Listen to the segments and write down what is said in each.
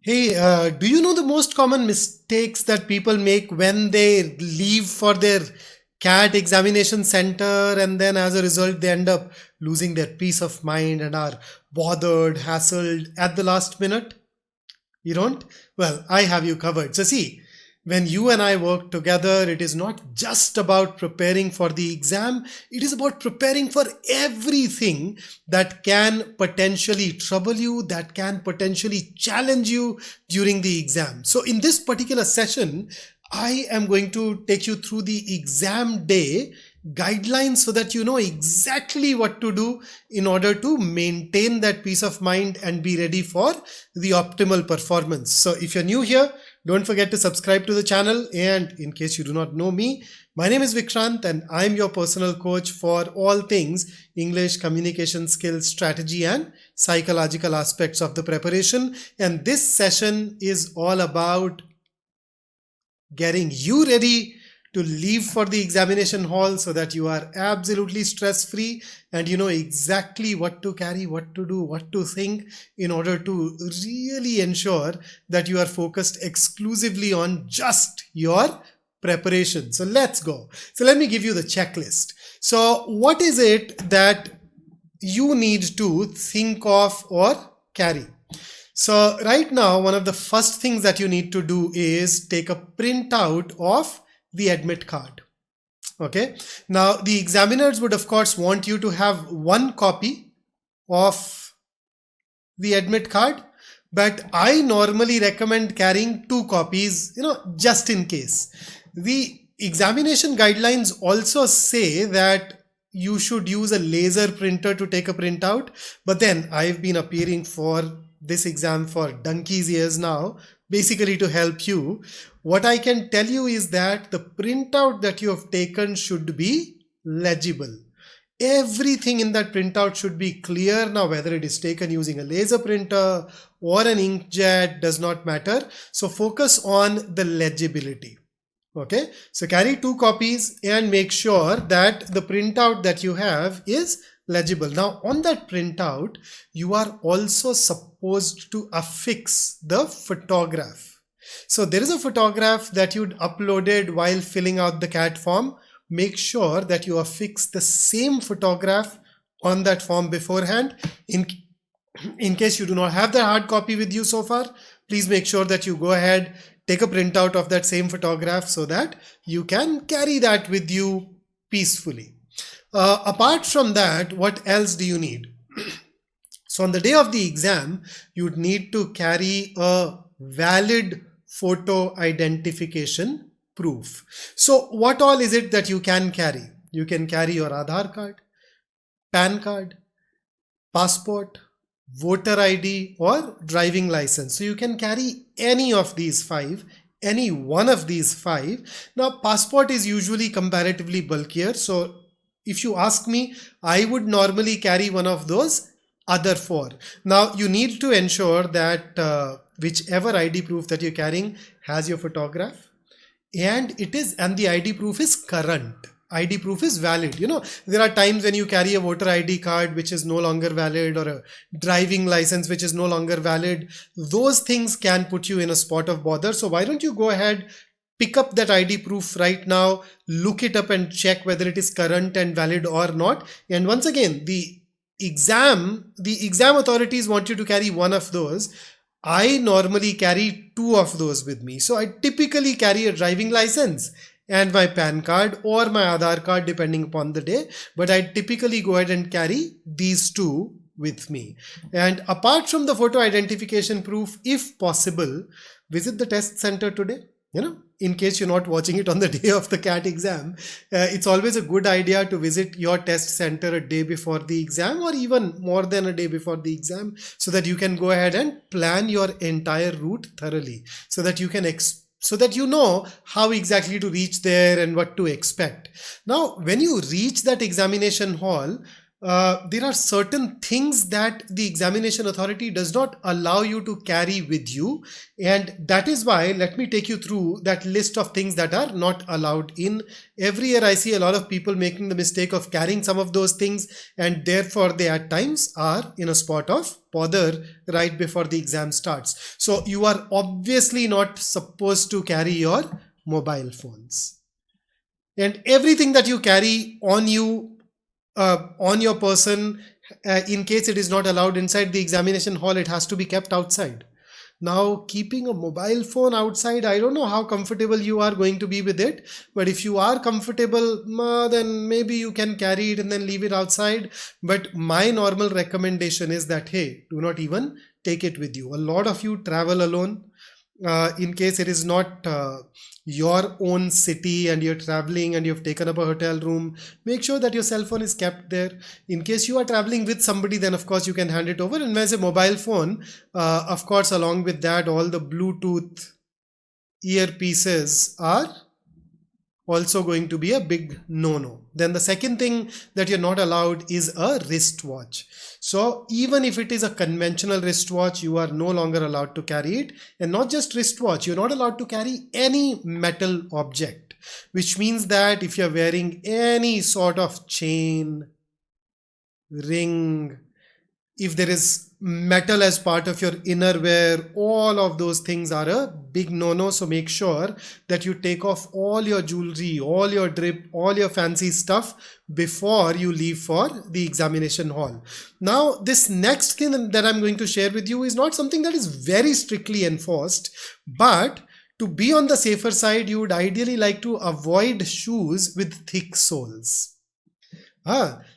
Hey, do you know the most common mistakes that people make when they leave for their CAT examination center, and then as a result they end up losing their peace of mind and are bothered, hassled at the last minute? You don't? Well, I have you covered. So, see, when you and I work together, it is not just about preparing for the exam, it is about preparing for everything that can potentially trouble you, that can potentially challenge you during the exam. So, in this particular session, I am going to take you through the exam day guidelines so that you know exactly what to do in order to maintain that peace of mind and be ready for the optimal performance. So if you're new here, don't forget to subscribe to the channel. And in case you do not know me, my name is Vikrant and I'm your personal coach for all things English, communication skills, strategy and psychological aspects of the preparation. And this session is all about getting you ready to leave for the examination hall so that you are absolutely stress free and you know exactly what to carry, what to do, what to think in order to really ensure that you are focused exclusively on just your preparation. So let's go. So let me give you the checklist. So what is it that you need to think of or carry? So right now, one of the first things that you need to do is take a printout of the admit card. Okay. Now the examiners would of course want you to have one copy of the admit card, but I normally recommend carrying two copies, just in case. The examination guidelines also say that you should use a laser printer to take a printout, but then I've been appearing for this exam for donkey's years now, basically to help you. What I can tell you is that the printout that you have taken should be legible. Everything in that printout should be clear. Now, whether it is taken using a laser printer or an inkjet does not matter. So focus on the legibility. Okay, so carry two copies and make sure that the printout that you have is legible. Now on that printout, you are also supposed to affix the photograph. So there is a photograph that you'd uploaded while filling out the CAT form. Make sure that you affix the same photograph on that form beforehand. In case you do not have the hard copy with you so far, please make sure that you go ahead, take a printout of that same photograph so that you can carry that with you peacefully. Apart from that, what else do you need? So on the day of the exam, you'd need to carry a valid photo identification proof. So what all is it that you can carry? You can carry your Aadhaar card, PAN card, passport, voter ID or driving license. So you can carry any of these five, any one of these five. Now passport is usually comparatively bulkier. So if you ask me, I would normally carry one of those other four. Now you need to ensure that whichever ID proof that you're carrying has your photograph and the ID proof is current. ID proof is valid. There are times when you carry a voter ID card which is no longer valid or a driving license which is no longer valid. Those things can put you in a spot of bother. So why don't you go ahead, pick up that ID proof right now, look it up and check whether it is current and valid or not. And once again, the exam authorities want you to carry one of those. I normally carry two of those with me. So I typically carry a driving license and my PAN card or my Aadhaar card depending upon the day. But I typically go ahead and carry these two with me. And apart from the photo identification proof, if possible, visit the test center today. In case you're not watching it on the day of the CAT exam, it's always a good idea to visit your test center a day before the exam or even more than a day before the exam so that you can go ahead and plan your entire route thoroughly so that you know how exactly to reach there and what to expect. Now, when you reach that examination hall, there are certain things that the examination authority does not allow you to carry with you, and that is why let me take you through that list of things that are not allowed in. Every year I see a lot of people making the mistake of carrying some of those things, and therefore they at times are in a spot of bother right before the exam starts. So you are obviously not supposed to carry your mobile phones, and everything that you carry on your person, in case it is not allowed inside the examination hall, it has to be kept outside. Now, keeping a mobile phone outside, I don't know how comfortable you are going to be with it, but if you are comfortable, then maybe you can carry it and then leave it outside. But my normal recommendation is that, hey, do not even take it with you. A lot of you travel alone. In case it is not your own city and you're traveling and you've taken up a hotel room, make sure that your cell phone is kept there. In case you are traveling with somebody, then of course you can hand it over. And when I say mobile phone, of course, along with that, all the Bluetooth earpieces are also going to be a big no-no. Then the second thing that you're not allowed is a wristwatch. So even if it is a conventional wristwatch, you are no longer allowed to carry it. And not just wristwatch, you're not allowed to carry any metal object, which means that if you're wearing any sort of chain, ring, if there is metal as part of your innerwear, all of those things are a big no-no. So make sure that you take off all your jewelry, all your drip, all your fancy stuff before you leave for the examination hall. Now, this next thing that I'm going to share with you is not something that is very strictly enforced, but to be on the safer side, you would ideally like to avoid shoes with thick soles.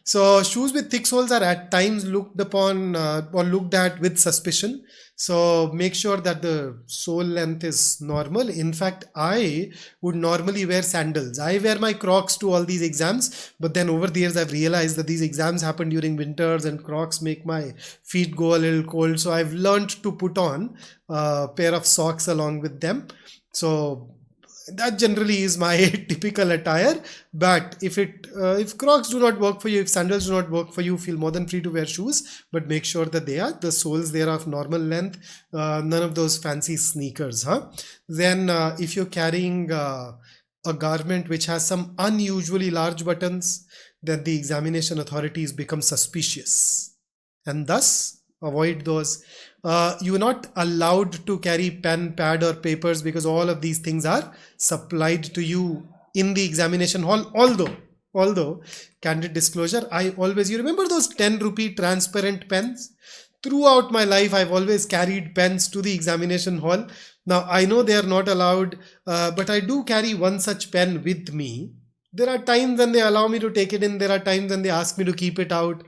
So shoes with thick soles are at times looked upon or looked at with suspicion. So make sure that the sole length is normal. In fact, I would normally wear sandals. I wear my Crocs to all these exams, but then over the years I've realized that these exams happen during winters and Crocs make my feet go a little cold. So I've learned to put on a pair of socks along with them. So that generally is my typical attire. But if Crocs do not work for you, if sandals do not work for you, feel more than free to wear shoes, but make sure that the soles there are of normal length, none of those fancy sneakers. Then if you're carrying a garment which has some unusually large buttons, then the examination authorities become suspicious, and thus avoid those. You are not allowed to carry pen, pad or papers because all of these things are supplied to you in the examination hall. Although candid disclosure, you remember those 10 rupee transparent pens? Throughout my life, I've always carried pens to the examination hall. Now, I know they are not allowed, but I do carry one such pen with me. There are times when they allow me to take it in. There are times when they ask me to keep it out.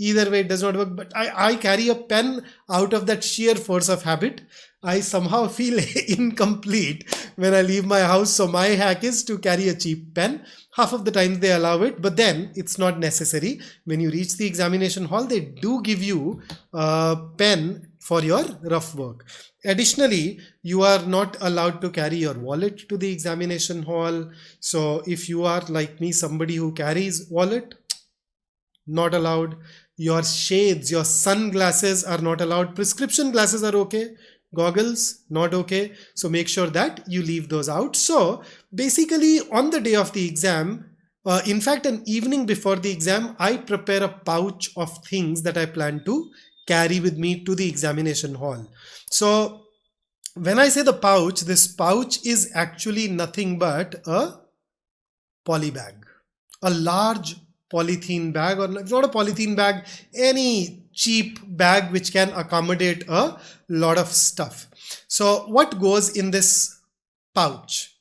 Either way, it does not work, but I carry a pen out of that sheer force of habit. I somehow feel incomplete when I leave my house. So my hack is to carry a cheap pen. Half of the times they allow it, but then it's not necessary. When you reach the examination hall, they do give you a pen for your rough work. Additionally, you are not allowed to carry your wallet to the examination hall. So if you are like me, somebody who carries wallet, not allowed. Your shades, your sunglasses are not allowed. Prescription glasses are okay. Goggles, not okay. So make sure that you leave those out. So basically on the day of the exam, in fact, an evening before the exam, I prepare a pouch of things that I plan to carry with me to the examination hall. So when I say the pouch, this pouch is actually nothing but a poly bag, a large polythene bag, or not a polythene bag, any cheap bag which can accommodate a lot of stuff. So what goes in this pouch?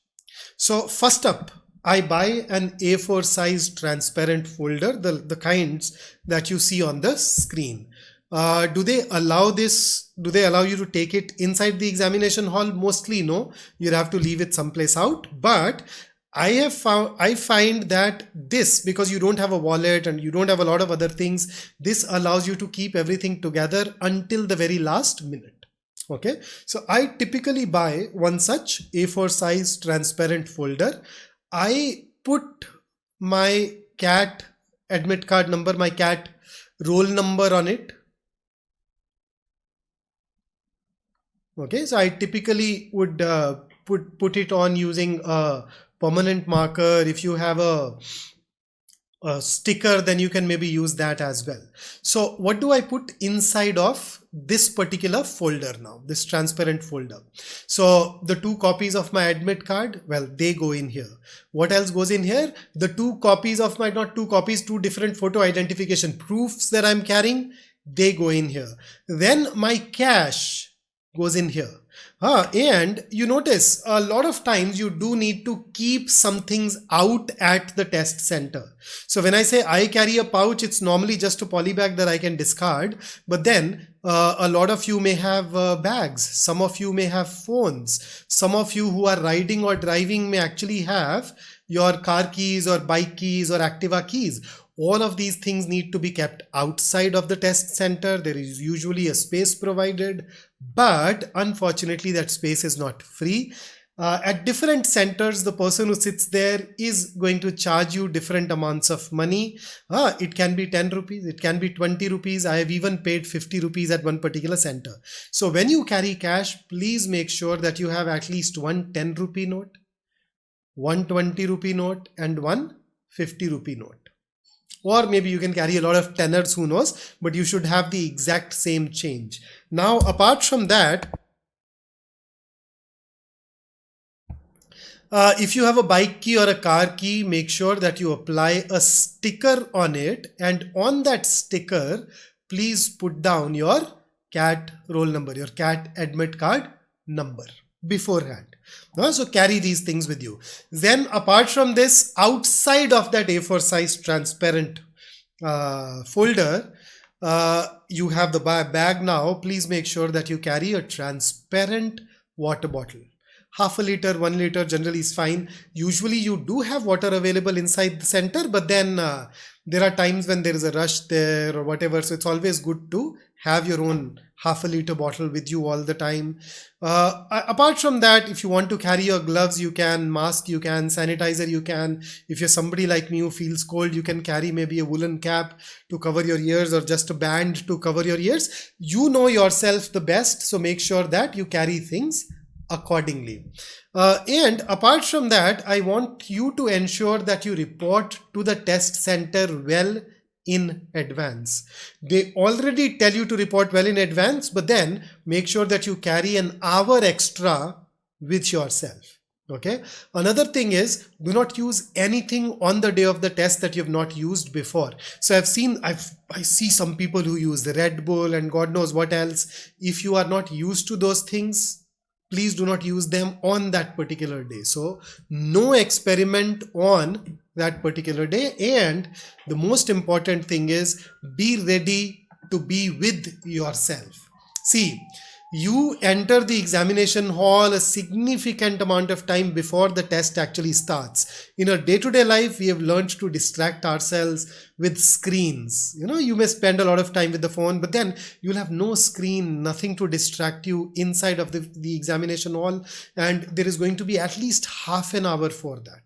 So first up, I buy an A4 size transparent folder, the kinds that you see on the screen. Do they allow this? Do they allow you to take it inside the examination hall? Mostly no, you'll have to leave it someplace out. But I find that this, because you don't have a wallet and you don't have a lot of other things, this allows you to keep everything together until the very last minute. Okay, so I typically buy one such A4 size transparent folder. I put my cat admit card number, my cat roll number on it. Okay, so I typically would put it on using a permanent marker. If you have a sticker, then you can maybe use that as well. So what do I put inside of this particular folder now, this transparent folder? So the 2 copies of my admit card, well, they go in here. What else goes in here? The 2 copies of my, not 2 copies, 2 different photo identification proofs that I'm carrying, they go in here. Then my cash goes in here. And you notice a lot of times you do need to keep some things out at the test center. So when I say I carry a pouch, it's normally just a poly bag that I can discard. But then a lot of you may have bags. Some of you may have phones. Some of you who are riding or driving may actually have your car keys or bike keys or Activa keys. All of these things need to be kept outside of the test center. There is usually a space provided, but unfortunately that space is not free. At different centers, the person who sits there is going to charge you different amounts of money. It can be 10 rupees, it can be 20 rupees. I have even paid 50 rupees at one particular center. So when you carry cash, please make sure that you have at least one 10 rupee note, one 20 rupee note, and one 50 rupee note. Or maybe you can carry a lot of tenors, who knows, but you should have the exact same change. Now, apart from that, if you have a bike key or a car key, make sure that you apply a sticker on it, and on that sticker, please put down your CAT roll number, your CAT admit card number beforehand. So carry these things with you. Then apart from this, outside of that A4 size transparent folder, you have the bag now. Please make sure that you carry a transparent water bottle. Half a liter, 1 liter generally is fine. Usually you do have water available inside the center, but then there are times when there is a rush there or whatever. So it's always good to have your own half a liter bottle with you all the time. Apart from that, if you want to carry your gloves, you can, mask you can, sanitizer you can. If you're somebody like me who feels cold, you can carry maybe a woolen cap to cover your ears or just a band to cover your ears. You know yourself the best, so make sure that you carry things accordingly. And apart from that, I want you to ensure that you report to the test center well in advance. They already tell you to report well in advance, but then make sure that you carry an hour extra with yourself. Okay. Another thing is, do not use anything on the day of the test that you have not used before. So I see some people who use the Red Bull and God knows what else. If you are not used to those things, please do not use them on that particular day. So no experiment on that particular day. And the most important thing is, be ready to be with yourself. See, you enter the examination hall a significant amount of time before the test actually starts. In our day-to-day life, we have learned to distract ourselves with screens. You may spend a lot of time with the phone, but then you'll have no screen, nothing to distract you inside of the examination hall. And there is going to be at least half an hour for that.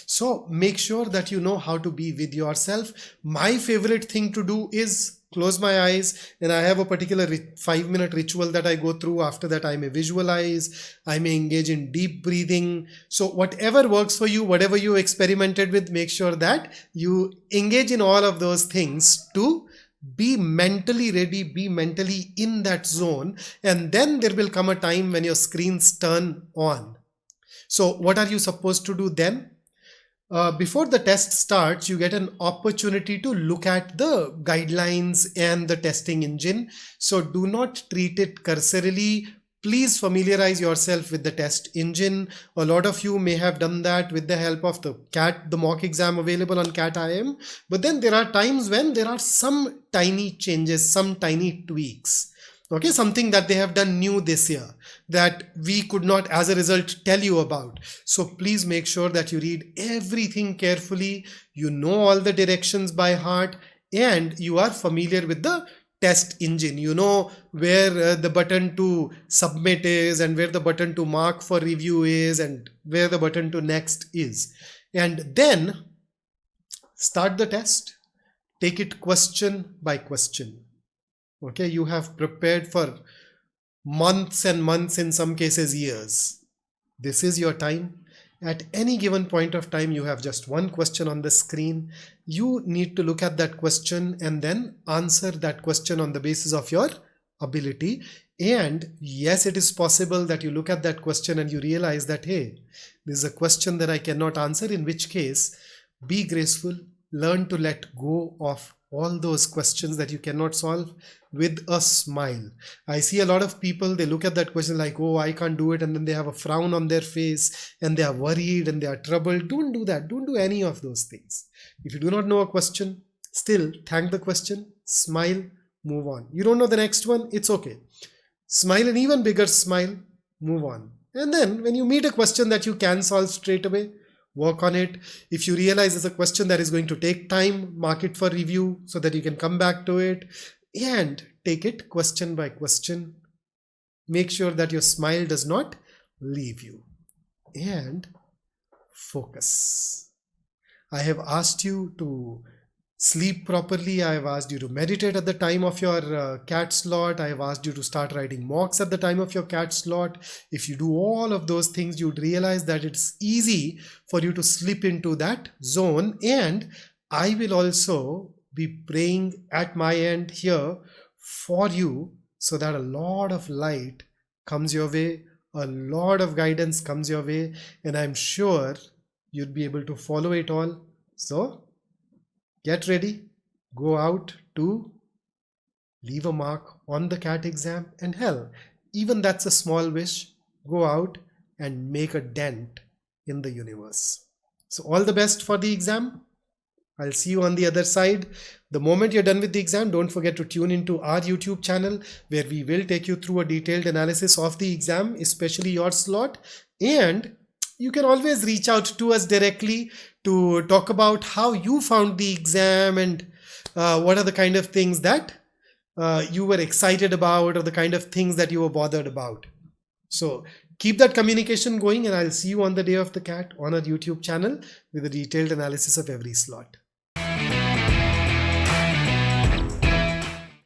So make sure that you know how to be with yourself. My favorite thing to do is close my eyes, and I have a particular 5-minute ritual that I go through. After that, I may visualize, I may engage in deep breathing. So whatever works for you, whatever you experimented with, make sure that you engage in all of those things to be mentally ready, be mentally in that zone. And then there will come a time when your screens turn on. So what are you supposed to do then? Before the test starts, you get an opportunity to look at the guidelines and the testing engine. So do not treat it cursorily. Please familiarize yourself with the test engine. A lot of you may have done that with the help of the the mock exam available on CAT IM. But then there are times when there are some tiny changes, some tiny tweaks. Okay, something that they have done new this year that we could not as a result tell you about. So please make sure that you read everything carefully, you know all the directions by heart, and you are familiar with the test engine. You know where the button to submit is, and where the button to mark for review is, and where the button to next is. And then start the test. Take it question by question. Okay, you have prepared for months and months, in some cases years. This is your time. At any given point of time, you have just one question on the screen. You need to look at that question and then answer that question on the basis of your ability. And yes, it is possible that you look at that question and you realize that, hey, this is a question that I cannot answer, in which case, be graceful, learn to let go of all those questions that you cannot solve with a smile. I see a lot of people, they look at that question like, oh, I can't do it, and then they have a frown on their face and they are worried and they are troubled. Don't do that. Don't do any of those things. If you do not know a question, still thank the question, smile, move on. You don't know the next one, it's okay. Smile, an even bigger smile, move on. And then when you meet a question that you can solve straight away, work on it. If you realize it's a question that is going to take time, mark it for review so that you can come back to it and take it question by question. Make sure that your smile does not leave you. And focus. I have asked you to sleep properly. I have asked you to meditate at the time of your CAT slot. I have asked you to start writing mocks at the time of your CAT slot. If you do all of those things, you'd realize that it's easy for you to slip into that zone. And I will also be praying at my end here for you so that a lot of light comes your way, a lot of guidance comes your way, and I'm sure you'll be able to follow it all. So get ready, go out to leave a mark on the CAT exam, and hell, even that's a small wish, go out and make a dent in the universe. So all the best for the exam. I'll see you on the other side. The moment you're done with the exam, don't forget to tune into our YouTube channel where we will take you through a detailed analysis of the exam, especially your slot. And you can always reach out to us directly to talk about how you found the exam and what are the kind of things that you were excited about or the kind of things that you were bothered about. So keep that communication going, and I'll see you on the day of the CAT on our YouTube channel with a detailed analysis of every slot.